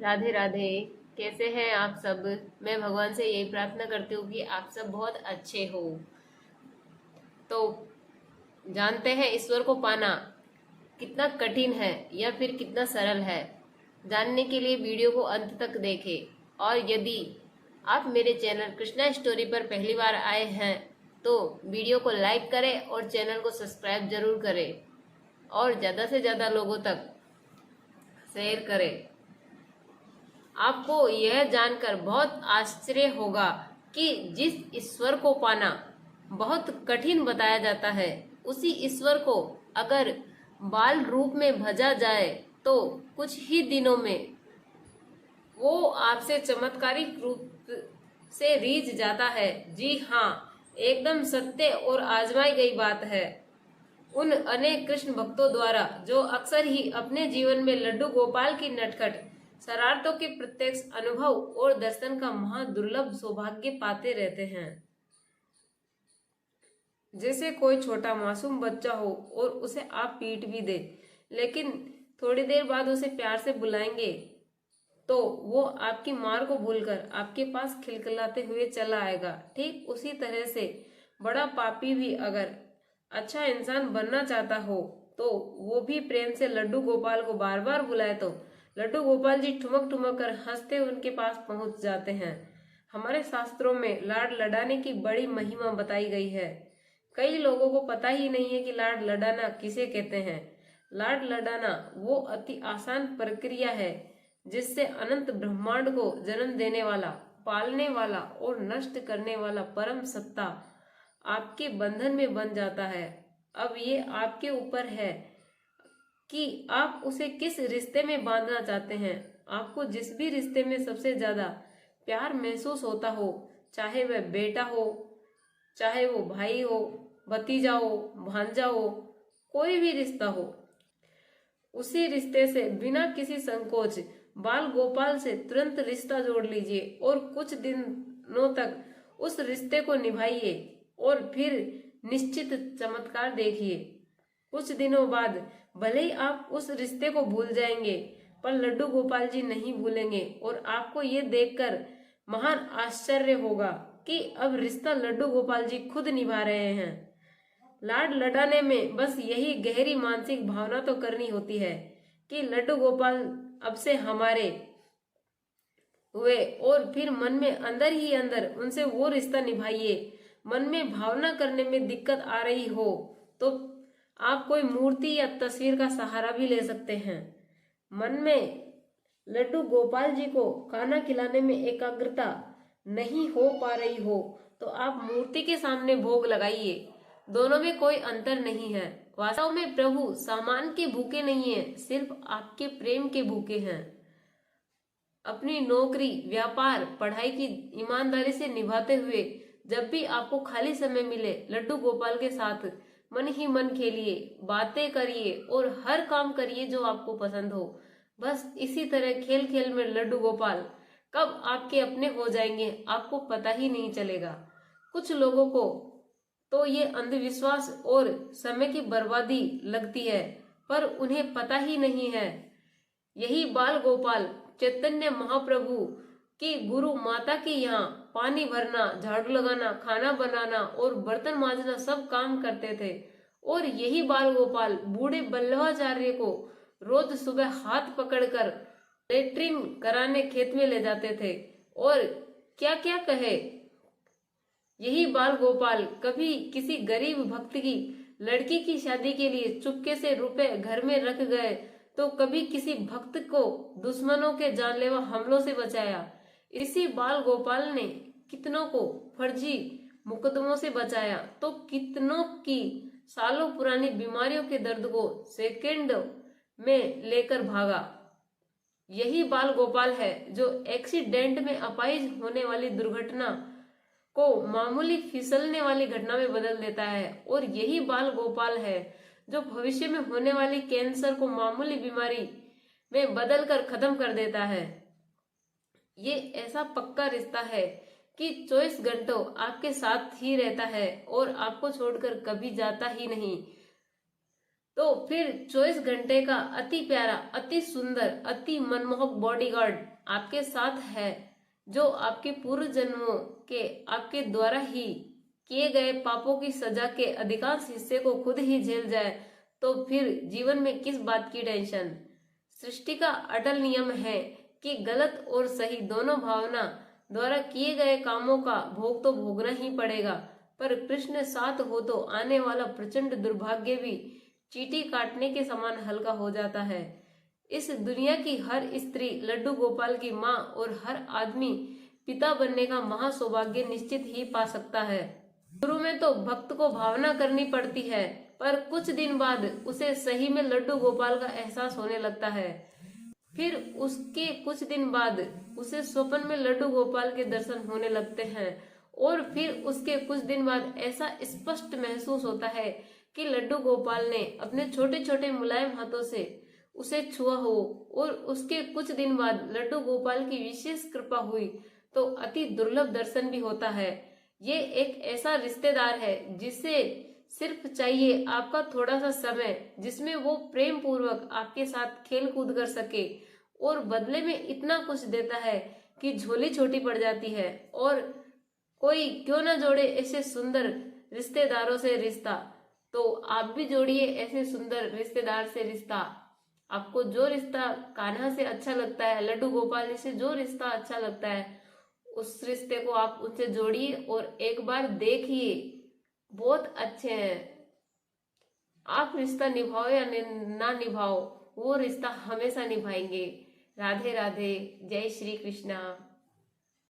राधे राधे। कैसे हैं आप सब। मैं भगवान से यही प्रार्थना करती हूँ कि आप सब बहुत अच्छे हो। तो जानते हैं ईश्वर को पाना कितना कठिन है या फिर कितना सरल है। जानने के लिए वीडियो को अंत तक देखें। और यदि आप मेरे चैनल कृष्णा स्टोरी पर पहली बार आए हैं तो वीडियो को लाइक करें और चैनल को सब्सक्राइब जरूर करें और ज़्यादा से ज़्यादा लोगों तक शेयर करें। आपको यह जानकर बहुत आश्चर्य होगा कि जिस ईश्वर को पाना बहुत कठिन बताया जाता है, उसी ईश्वर को अगर बाल रूप में भजा जाए तो कुछ ही दिनों में वो आपसे चमत्कारिक रूप से रीझ जाता है। जी हाँ, एकदम सत्य और आजमाई गई बात है। उन अनेक कृष्ण भक्तों द्वारा जो अक्सर ही अपने जीवन में लड्डू गोपाल की नटखट शरारतों के प्रत्यक्ष अनुभव और दर्शन का महादुर्लभ सौभाग्य पाते रहते हैं। जैसे कोई छोटा मासूम बच्चा हो और उसे आप पीट भी दे, लेकिन थोड़ी देर बाद उसे प्यार से बुलाएंगे तो वो आपकी मार को भूलकर आपके पास खिलखिलाते हुए चला आएगा। ठीक उसी तरह से बड़ा पापी भी अगर अच्छा इंसान बनना चाहता हो तो वो भी प्रेम से लड्डू गोपाल को बार बार बुलाए तो लड्डू गोपाल जी ठुमक ठुमक कर हंसते उनके पास पहुंच जाते हैं। हमारे शास्त्रों में लाड लडाने की बड़ी महिमा बताई गई है। कई लोगों को पता ही नहीं है कि लाड लडाना किसे कहते हैं। लाड लडाना वो अति आसान प्रक्रिया है जिससे अनंत ब्रह्मांड को जन्म देने वाला, पालने वाला और नष्ट करने वाला परम सत्ता आपके बंधन में बन जाता है। अब ये आपके ऊपर है कि आप उसे किस रिश्ते में बांधना चाहते हैं। आपको जिस भी रिश्ते में सबसे ज्यादा प्यार महसूस होता हो, चाहे वह बेटा हो, चाहे वो भाई हो, भतीजा हो, भांजा हो, कोई भी रिश्ता हो, उसी रिश्ते से बिना किसी संकोच बाल गोपाल से तुरंत रिश्ता जोड़ लीजिए और कुछ दिनों तक उस रिश्ते को निभाइए और फिर निश्चित चमत्कार देखिए। कुछ दिनों बाद भले ही आप उस रिश्ते को भूल जाएंगे, पर लड्डू गोपाल जी नहीं भूलेंगे और आपको ये देखकर महान आश्चर्य होगा कि अब रिश्ता लड्डू गोपाल जी खुद निभा रहे हैं। लाड लडाने में बस यही गहरी मानसिक भावना तो करनी होती है कि लड्डू गोपाल अब से हमारे हुए और फिर मन में अंदर ही अंदर उनसे वो रिश्ता निभाइए। मन में भावना करने में दिक्कत आ रही हो तो आप कोई मूर्ति या तस्वीर का सहारा भी ले सकते हैं। मन में लड्डू गोपाल जी को खाना खिलाने में एकाग्रता नहीं हो पा रही हो तो आप मूर्ति के सामने भोग लगाइए। दोनों में कोई अंतर नहीं है। वास्तव में प्रभु सामान के भूखे नहीं है, सिर्फ आपके प्रेम के भूखे हैं। अपनी नौकरी, व्यापार, पढ़ाई की ईमानदारी से निभाते हुए जब भी आपको खाली समय मिले, लड्डू गोपाल के साथ मन ही मन खेलिए, बातें करिए और हर काम करिए जो आपको पसंद हो। बस इसी तरह खेल खेल में लड्डू गोपाल कब आपके अपने हो जाएंगे आपको पता ही नहीं चलेगा। कुछ लोगों को तो ये अंधविश्वास और समय की बर्बादी लगती है, पर उन्हें पता ही नहीं है यही बाल गोपाल चैतन्य महाप्रभु की गुरु माता के यहाँ पानी भरना, झाड़ू लगाना, खाना बनाना और बर्तन मांजना सब काम करते थे। और यही बाल गोपाल बूढ़े बल्लभाचार्य को रोज सुबह हाथ पकड़कर लेट्रिन कराने खेत में ले जाते थे। और क्या क्या कहे, यही बाल गोपाल कभी किसी गरीब भक्त की लड़की की शादी के लिए चुपके से रुपए घर में रख गए तो कभी किसी भक्त को दुश्मनों के जानलेवा हमलों से बचाया। इसी बाल गोपाल ने कितनों को फर्जी मुकदमों से बचाया तो कितनों की सालों पुरानी बीमारियों के दर्द को सेकंड में लेकर भागा। यही बाल गोपाल है जो एक्सीडेंट में अपाहिज होने वाली दुर्घटना को मामूली फिसलने वाली घटना में बदल देता है। और यही बाल गोपाल है जो भविष्य में होने वाली कैंसर को मामूली बीमारी में बदल कर खत्म कर देता है। ये ऐसा पक्का रिश्ता है कि 24 घंटों आपके साथ ही रहता है और आपको छोड़कर कभी जाता ही नहीं। तो फिर 24 घंटे का अति प्यारा, अति सुंदर, अति मनमोहक बॉडीगार्ड आपके साथ है, जो आपके पूर्व जन्मों के आपके द्वारा ही किए गए पापों की सजा के अधिकांश हिस्से को खुद ही झेल जाए, तो फिर जीवन में किस बात की टेंशन। सृष्टि का अटल नियम है कि गलत और सही दोनों भावना द्वारा किए गए कामों का भोग तो भोगना ही पड़ेगा, पर कृष्ण साथ हो तो आने वाला प्रचंड दुर्भाग्य भी चींटी काटने के समान हल्का हो जाता है। इस दुनिया की हर स्त्री लड्डू गोपाल की माँ और हर आदमी पिता बनने का महा सौभाग्य निश्चित ही पा सकता है। शुरू में तो भक्त को भावना करनी पड़ती है, पर कुछ दिन बाद उसे सही में लड्डू गोपाल का एहसास होने लगता है। फिर उसके कुछ दिन बाद उसे स्वप्न में लड्डू गोपाल के दर्शन होने लगते हैं, और फिर उसके कुछ दिन बाद ऐसा स्पष्ट महसूस होता है कि लड्डू गोपाल ने अपने छोटे छोटे मुलायम हाथों से उसे छुआ हो, और उसके कुछ दिन बाद लड्डू गोपाल की विशेष कृपा हुई तो अति दुर्लभ दर्शन भी होता है। ये एक ऐसा रिश्तेदार है जिसे सिर्फ चाहिए आपका थोड़ा सा समय, जिसमें वो प्रेम पूर्वक आपके साथ खेल कूद कर सके, और बदले में इतना कुछ देता है कि झोली छोटी पड़ जाती है। और कोई क्यों ना जोड़े ऐसे सुंदर रिश्तेदारों से रिश्ता। तो आप भी जोड़िए ऐसे सुंदर रिश्तेदार से रिश्ता। आपको जो रिश्ता कान्हा से अच्छा लगता है, लड्डू गोपाल जी से जो रिश्ता अच्छा लगता है, उस रिश्ते को आप उनसे जोड़िए और एक बार देखिए, बहुत अच्छे हैं। आप रिश्ता निभाओ या ना निभाओ, वो रिश्ता हमेशा निभाएंगे। राधे राधे, जय श्री कृष्णा।